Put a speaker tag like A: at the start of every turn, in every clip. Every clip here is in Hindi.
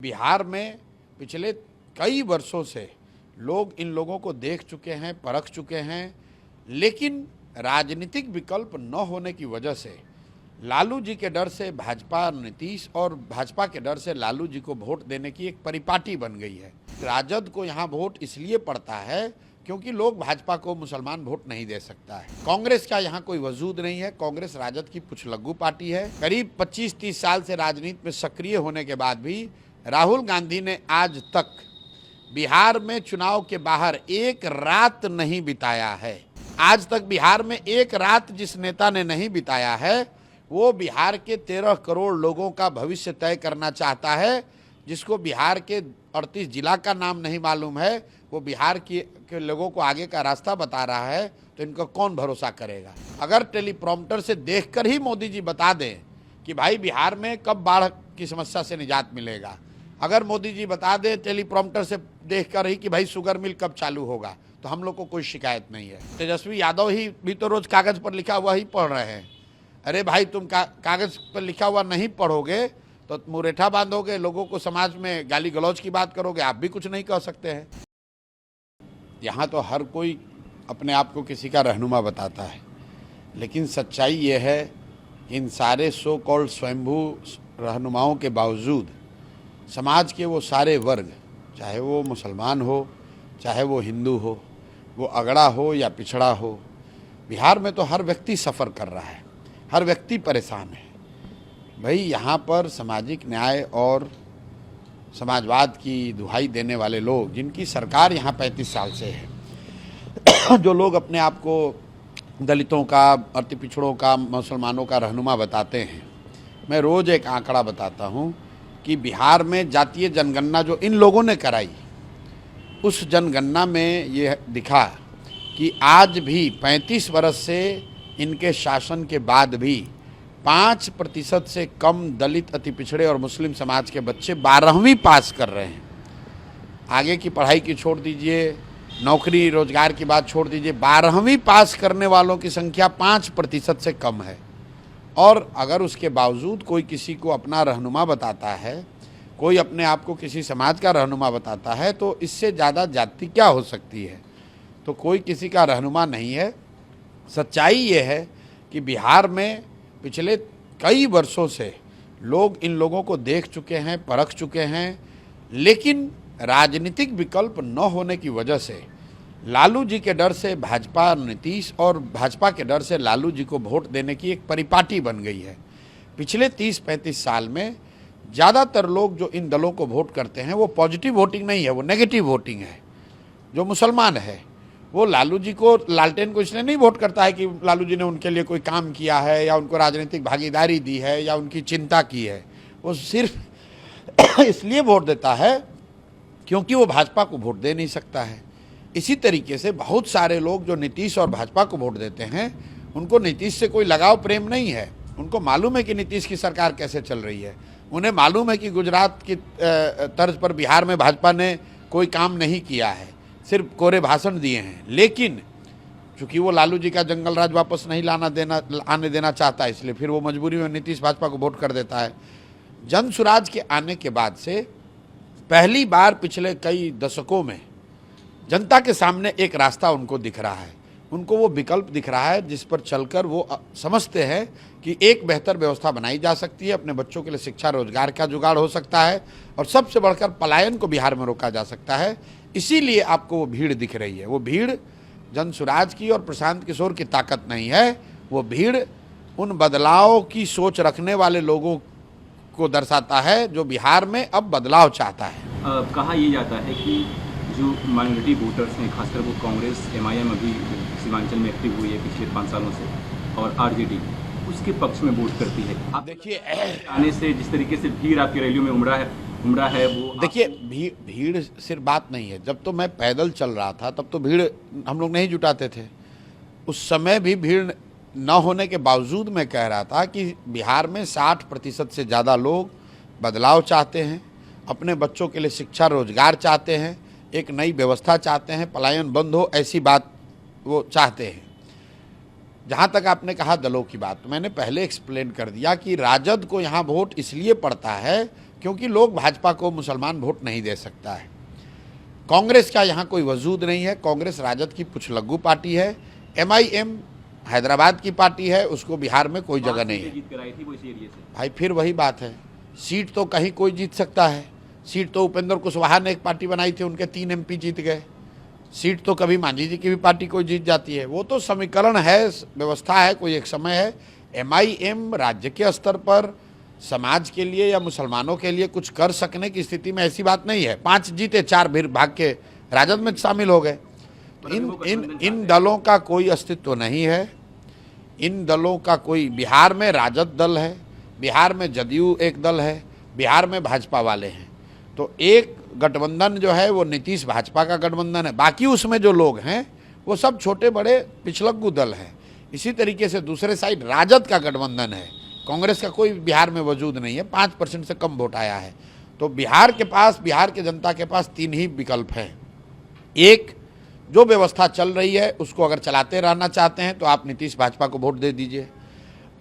A: बिहार में पिछले कई वर्षों से लोग इन लोगों को देख चुके हैं, परख चुके हैं, लेकिन राजनीतिक विकल्प न होने की वजह से लालू जी के डर से भाजपा नीतीश और भाजपा के डर से लालू जी को वोट देने की एक परिपाटी बन गई है। राजद को यहाँ वोट इसलिए पड़ता है क्योंकि लोग भाजपा को मुसलमान वोट नहीं दे सकता है। कांग्रेस का यहाँ कोई वजूद नहीं है। कांग्रेस राजद की पुछलग्गू पार्टी है। करीब 25-30 साल से राजनीति में सक्रिय होने के बाद भी राहुल गांधी ने आज तक बिहार में चुनाव के बाहर एक रात नहीं बिताया है। आज तक बिहार में एक रात जिस नेता ने नहीं बिताया है वो बिहार के 13 करोड़ लोगों का भविष्य तय करना चाहता है। जिसको बिहार के 38 जिला का नाम नहीं मालूम है, वो बिहार के लोगों को आगे का रास्ता बता रहा है, तो इनका कौन भरोसा करेगा। अगर टेलीप्रॉम्प्टर से देखकर ही मोदी जी बता दें कि भाई बिहार में कब बाढ़ की समस्या से निजात मिलेगा, अगर मोदी जी बता दें टेलीप्रॉम्प्टर से देखकर ही कि भाई शुगर मिल कब चालू होगा, तो हम लोग को कोई शिकायत नहीं है। तेजस्वी यादव ही भी तो रोज कागज पर लिखा हुआ ही पढ़ रहे हैं। अरे भाई तुम कागज पर लिखा हुआ नहीं पढ़ोगे तो मुरेठा बांधोगे, लोगों को समाज में गाली गलौज की बात करोगे, आप भी कुछ नहीं कह सकते हैं। यहाँ तो हर कोई अपने आप को किसी का रहनुमा बताता है, लेकिन सच्चाई ये है कि इन सारे सो कॉल्ड स्वयंभू रहनुमाओं के बावजूद समाज के वो सारे वर्ग, चाहे वो मुसलमान हो, चाहे वो हिंदू हो, वो अगड़ा हो या पिछड़ा हो, बिहार में तो हर व्यक्ति सफ़र कर रहा है, हर व्यक्ति परेशान है। भाई यहाँ पर सामाजिक न्याय और समाजवाद की दुहाई देने वाले लोग, जिनकी सरकार यहाँ 35 साल से है, जो लोग अपने आप को दलितों का, अति पिछड़ों का, मुसलमानों का रहनुमा बताते हैं, मैं रोज़ एक आंकड़ा बताता हूँ कि बिहार में जातीय जनगणना जो इन लोगों ने कराई, उस जनगणना में ये दिखा कि आज भी 35 वर्ष से इनके शासन के बाद भी 5% से कम दलित, अति पिछड़े और मुस्लिम समाज के बच्चे 12वीं पास कर रहे हैं। आगे की पढ़ाई की छोड़ दीजिए, नौकरी रोजगार की बात छोड़ दीजिए, 12वीं पास करने वालों की संख्या 5% से कम है। और अगर उसके बावजूद कोई किसी को अपना रहनुमा बताता है, कोई अपने आप को किसी समाज का रहनुमा बताता है, तो इससे ज़्यादा जाति क्या हो सकती है। तो कोई किसी का रहनुमा नहीं है। सच्चाई ये है कि बिहार में पिछले कई वर्षों से लोग इन लोगों को देख चुके हैं, परख चुके हैं, लेकिन राजनीतिक विकल्प न होने की वजह से लालू जी के डर से भाजपा नीतीश और भाजपा के डर से लालू जी को वोट देने की एक परिपाटी बन गई है। पिछले 30-35 साल में ज़्यादातर लोग जो इन दलों को वोट करते हैं वो पॉजिटिव वोटिंग नहीं है, वो नेगेटिव वोटिंग है। जो मुसलमान है वो लालू जी को, लालटेन को इसलिए नहीं वोट करता है कि लालू जी ने उनके लिए कोई काम किया है या उनको राजनीतिक भागीदारी दी है या उनकी चिंता की है। वो सिर्फ इसलिए वोट देता है क्योंकि वो भाजपा को वोट दे नहीं सकता है। इसी तरीके से बहुत सारे लोग जो नीतीश और भाजपा को वोट देते हैं, उनको नीतीश से कोई लगाव प्रेम नहीं है। उनको मालूम है कि नीतीश की सरकार कैसे चल रही है, उन्हें मालूम है कि गुजरात की तर्ज पर बिहार में भाजपा ने कोई काम नहीं किया है, सिर्फ कोरे भाषण दिए हैं। लेकिन चूंकि वो लालू जी का जंगल राज वापस नहीं आने देना चाहता, इसलिए फिर वो मजबूरी में नीतीश भाजपा को वोट कर देता है। जन सुराज के आने के बाद से पहली बार पिछले कई दशकों में जनता के सामने एक रास्ता उनको दिख रहा है। उनको वो विकल्प दिख रहा है जिस पर चलकर वो समझते हैं कि एक बेहतर व्यवस्था बनाई जा सकती है, अपने बच्चों के लिए शिक्षा रोजगार का जुगाड़ हो सकता है, और सबसे बढ़कर पलायन को बिहार में रोका जा सकता है। इसीलिए आपको वो भीड़ दिख रही है। वो भीड़ जन सुराज की और प्रशांत किशोर की ताकत नहीं है, वो भीड़ उन बदलाव की सोच रखने वाले लोगों को दर्शाता है जो बिहार में अब बदलाव चाहता है।
B: कहा यह जाता है कि जो माइनॉरिटी वोटर्स हैं, खासकर वो कांग्रेस, MIM अभी सीमांचल में एक्टिव हुई है पिछले 5 सालों से, और RJD उसके पक्ष में वोट करती है। आप
A: देखिए,
B: आने से जिस तरीके से भीड़ आपकी रैलियों में उमड़ा है वो
A: देखिए, भीड़ सिर्फ बात नहीं है। जब तो मैं पैदल चल रहा था तब तो भीड़ हम लोग नहीं जुटाते थे। उस समय भी भीड़ न होने के बावजूद मैं कह रहा था कि बिहार में 60% से ज़्यादा लोग बदलाव चाहते हैं, अपने बच्चों के लिए शिक्षा रोजगार चाहते हैं, एक नई व्यवस्था चाहते हैं, पलायन बंद हो, ऐसी बात वो चाहते हैं। जहाँ तक आपने कहा दलों की बात, तो मैंने पहले एक्सप्लेन कर दिया कि राजद को यहाँ वोट इसलिए पड़ता है क्योंकि लोग भाजपा को मुसलमान वोट नहीं दे सकता है। कांग्रेस का यहाँ कोई वजूद नहीं है। कांग्रेस राजद की पुछलग्गू पार्टी है। MIM हैदराबाद की पार्टी है, उसको बिहार में कोई जगह नहीं है।
B: जीत कर आई थी वो इस एरिया से।
A: भाई फिर वही बात है, सीट तो कहीं कोई जीत सकता है। सीट तो उपेंद्र कुशवाहा ने एक पार्टी बनाई थी, उनके 3 MP जीत गए। सीट तो कभी मांझी जी की भी पार्टी कोई जीत जाती है। वो तो समीकरण है, व्यवस्था है, कोई एक समय है। MIM राज्य के स्तर पर समाज के लिए या मुसलमानों के लिए कुछ कर सकने की स्थिति में ऐसी बात नहीं है। 5 जीते, 4 फिर भाग के राजद में शामिल हो गए। इन दलों का कोई अस्तित्व नहीं है। इन दलों का कोई, बिहार में राजद दल है, बिहार में जदयू एक दल है, बिहार में भाजपा वाले हैं। तो एक गठबंधन जो है वो नीतीश भाजपा का गठबंधन है, बाकी उसमें जो लोग हैं वो सब छोटे बड़े पिछलग्गू दल हैं। इसी तरीके से दूसरे साइड राजद का गठबंधन है। कांग्रेस का कोई बिहार में वजूद नहीं है, 5% से कम वोट आया है। तो बिहार के जनता के पास 3 ही विकल्प हैं। एक, जो व्यवस्था चल रही है उसको अगर चलाते रहना चाहते हैं तो आप नीतीश भाजपा को वोट दे दीजिए।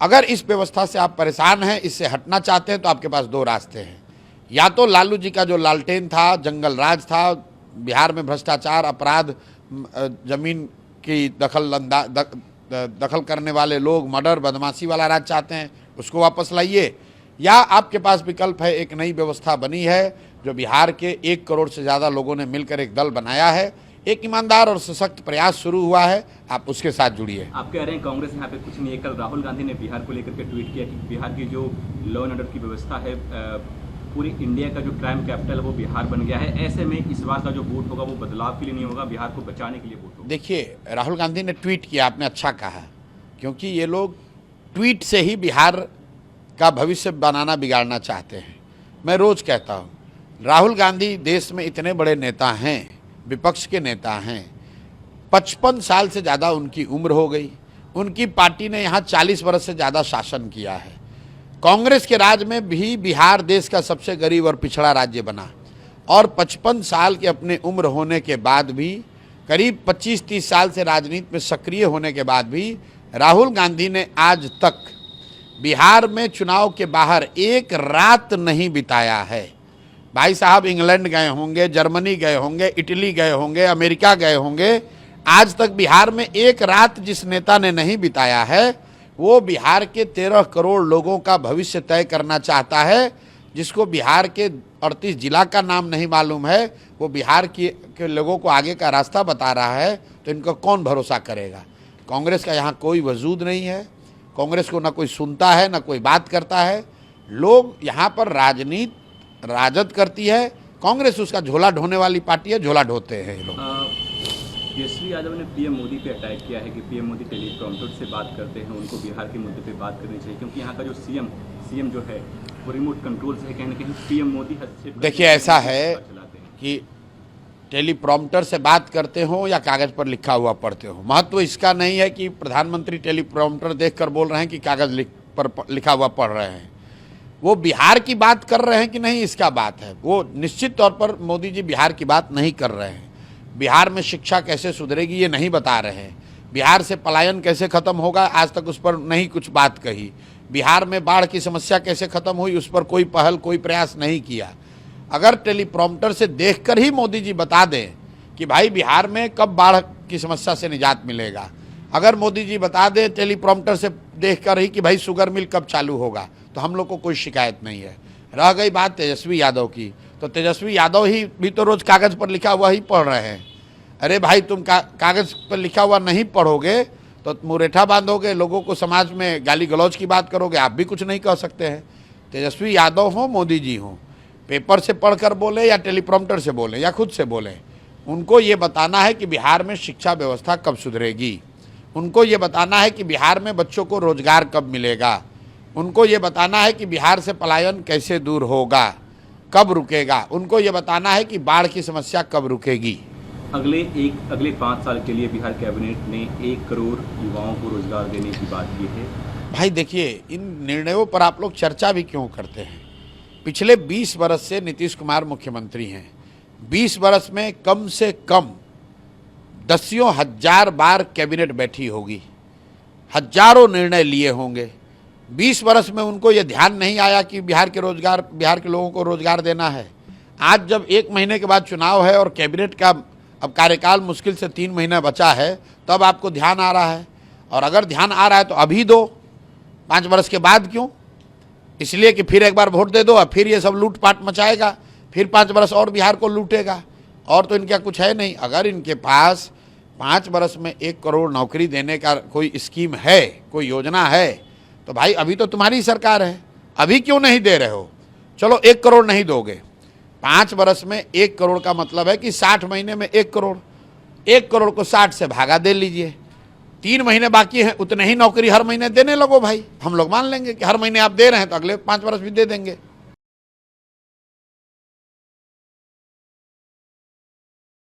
A: अगर इस व्यवस्था से आप परेशान हैं, इससे हटना चाहते हैं, तो आपके पास 2 रास्ते हैं। या तो लालू जी का जो लालटेन था, जंगल राज था, बिहार में भ्रष्टाचार, अपराध, जमीन की दखल करने वाले लोग, मर्डर, बदमाशी वाला राज चाहते हैं, उसको वापस लाइए। या आपके पास विकल्प है, एक नई व्यवस्था बनी है जो बिहार के 1 करोड़ से ज़्यादा लोगों ने मिलकर एक दल बनाया है, एक ईमानदार और सशक्त प्रयास शुरू हुआ है, आप उसके साथ जुड़िए।
B: आप कह रहे हैं कांग्रेस यहाँ पे कुछ नहीं है। कल राहुल गांधी ने बिहार को लेकर के ट्वीट किया कि बिहार की जो लॉ एंड ऑर्डर की व्यवस्था है, पूरी इंडिया का जो क्राइम कैपिटल है वो बिहार बन गया है। ऐसे में इस बार का जो वोट होगा वो बदलाव के लिए नहीं होगा, बिहार को बचाने के लिए वोट होगा।
A: देखिए, राहुल गांधी ने ट्वीट किया, आपने अच्छा कहा, क्योंकि ये लोग ट्वीट से ही बिहार का भविष्य बनाना, बिगाड़ना चाहते हैं। मैं रोज़ कहता हूँ, राहुल गांधी देश में इतने बड़े नेता हैं, विपक्ष के नेता हैं, 55 साल से ज़्यादा उनकी उम्र हो गई। उनकी पार्टी ने यहाँ 40 वर्ष से ज़्यादा शासन किया है। कांग्रेस के राज में भी बिहार देश का सबसे गरीब और पिछड़ा राज्य बना, और 55 साल के अपने उम्र होने के बाद भी, करीब 25-30 साल से राजनीति में सक्रिय होने के बाद भी, राहुल गांधी ने आज तक बिहार में चुनाव के बाहर एक रात नहीं बिताया है। भाई साहब इंग्लैंड गए होंगे, जर्मनी गए होंगे, इटली गए होंगे, अमेरिका गए होंगे, आज तक बिहार में एक रात जिस नेता ने नहीं बिताया है, वो बिहार के 13 करोड़ लोगों का भविष्य तय करना चाहता है। जिसको बिहार के 38 जिला का नाम नहीं मालूम है, वो बिहार के लोगों को आगे का रास्ता बता रहा है, तो इनको कौन भरोसा करेगा। कांग्रेस का यहाँ कोई वजूद नहीं है। कांग्रेस को ना कोई सुनता है, ना कोई बात करता है। लोग यहाँ पर राजद करती है, कांग्रेस उसका झोला ढोने वाली पार्टी है, झोला ढोते हैं ये लोग।
B: तेजस्वी यादव ने पीएम मोदी पे अटैक किया है कि पीएम मोदी टेलीप्रॉम्प्टर से बात करते हैं, उनको बिहार के मुद्दे पे बात करनी चाहिए, क्योंकि यहाँ का जो सीएम जो है वो रिमोट कंट्रोल से कहीं ना कहीं पीएम मोदी हस्तक्षेप।
A: देखिए, ऐसा है कि टेलीप्रॉम्प्टर से बात करते हो या कागज़ पर लिखा हुआ पढ़ते हो, महत्व इसका नहीं है कि प्रधानमंत्री टेलीप्रॉम्प्टर देखकर बोल रहे हैं कि कागज़ पर लिखा हुआ पढ़ रहे हैं। वो बिहार की बात कर रहे हैं कि नहीं, इसका बात है। वो निश्चित तौर पर मोदी जी बिहार की बात नहीं कर रहे हैं। बिहार में शिक्षा कैसे सुधरेगी ये नहीं बता रहे हैं। बिहार से पलायन कैसे खत्म होगा, आज तक उस पर नहीं कुछ बात कही। बिहार में बाढ़ की समस्या कैसे खत्म हुई, उस पर कोई पहल, कोई प्रयास नहीं किया। अगर टेलीप्रॉम्प्टर से देखकर ही मोदी जी बता दें कि भाई बिहार में कब बाढ़ की समस्या से निजात मिलेगा, अगर मोदी जी बता दें टेलीप्रॉम्प्टर से देखकर ही कि भाई शुगर मिल कब चालू होगा, तो हम लोग को कोई शिकायत नहीं है। रह गई बात तेजस्वी यादव की, तो तेजस्वी यादव ही भी तो रोज़ कागज़ पर लिखा हुआ ही पढ़ रहे हैं। अरे भाई, तुम कागज़ पर लिखा हुआ नहीं पढ़ोगे तो मुरेठा बांधोगे, लोगों को समाज में गाली गलौज की बात करोगे, आप भी कुछ नहीं कह सकते हैं। तेजस्वी यादव हो, मोदी जी हों, पेपर से पढ़कर बोले या टेलीप्रॉम्प्टर से बोलें या खुद से बोलें, उनको ये बताना है कि बिहार में शिक्षा व्यवस्था कब सुधरेगी, उनको ये बताना है कि बिहार में बच्चों को रोजगार कब मिलेगा, उनको ये बताना है कि बिहार से पलायन कैसे दूर होगा, कब रुकेगा, उनको ये बताना है कि बाढ़ की समस्या कब रुकेगी।
B: अगले 5 साल के लिए बिहार कैबिनेट ने 1 करोड़ युवाओं को रोजगार देने की बात की है।
A: भाई देखिए, इन निर्णयों पर आप लोग चर्चा भी क्यों करते हैं। पिछले 20 वर्ष से नीतीश कुमार मुख्यमंत्री हैं। 20 वर्ष में कम से कम 10,000 बार कैबिनेट बैठी होगी। हजारों निर्णय लिए होंगे। 20 वर्ष में उनको ये ध्यान नहीं आया कि बिहार के लोगों को रोजगार देना है। आज जब 1 महीने के बाद चुनाव है और कैबिनेट का अब कार्यकाल मुश्किल से 3 महीना बचा है, तब आपको ध्यान आ रहा है। और अगर ध्यान आ रहा है तो अभी दो, 5 वर्ष के बाद क्यों? इसलिए कि फिर एक बार वोट दे दो और फिर ये सब लूटपाट मचाएगा, फिर 5 वर्ष और बिहार को लूटेगा। और तो इनका कुछ है नहीं। अगर इनके पास 5 वर्ष में 1 करोड़ नौकरी देने का कोई स्कीम है, कोई योजना है, तो भाई अभी तो तुम्हारी सरकार है, अभी क्यों नहीं दे रहे हो? चलो 1 करोड़ नहीं दोगे, 5 वर्ष में 1 करोड़ का मतलब है कि 60 महीने में 1 करोड़, 1 करोड़ को 60 से भागा दे लीजिए। 3 महीने बाकी हैं, उतने ही नौकरी हर महीने देने लगो भाई। हम लोग मान लेंगे कि हर महीने आप दे रहे हैं तो अगले 5 वर्ष भी दे देंगे।